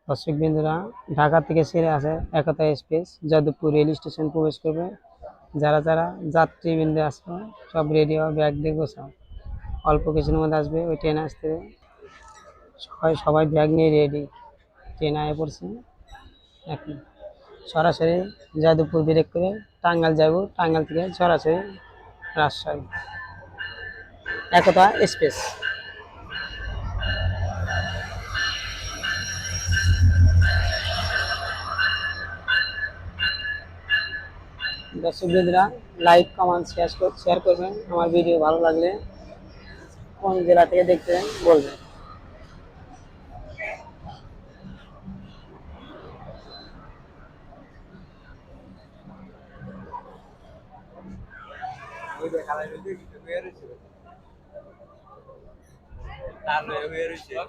দর্শক বিন্দুরা, ঢাকা থেকে ছেড়ে আসে একতা এক্সপ্রেস যাদবপুর রেল স্টেশন প্রবেশ করবে। যারা যারা যাত্রীবৃন্দ আসবে সব রেডি হওয়া, ব্যাগ দিয়ে গোছাও, অল্প কিছুর মধ্যে আসবে ওই ট্রেন আসতে। সবাই সবাই ব্যাগ নিয়ে রেডি। ট্রেন আয়ে পড়ছে এখন। সরাসরি যাদবপুর ব্রেক করে টাঙ্গাইল যাব, টাঙ্গাইল থেকে সরাসরি রাজশাহী একতা এক্সপ্রেস। দর্শক বন্ধুরা, লাইক কমেন্ট শেয়ার করবেন। আমার ভিডিও ভালো লাগলে কোন জেলা থেকে দেখবেন বলবেন। Lalu ya,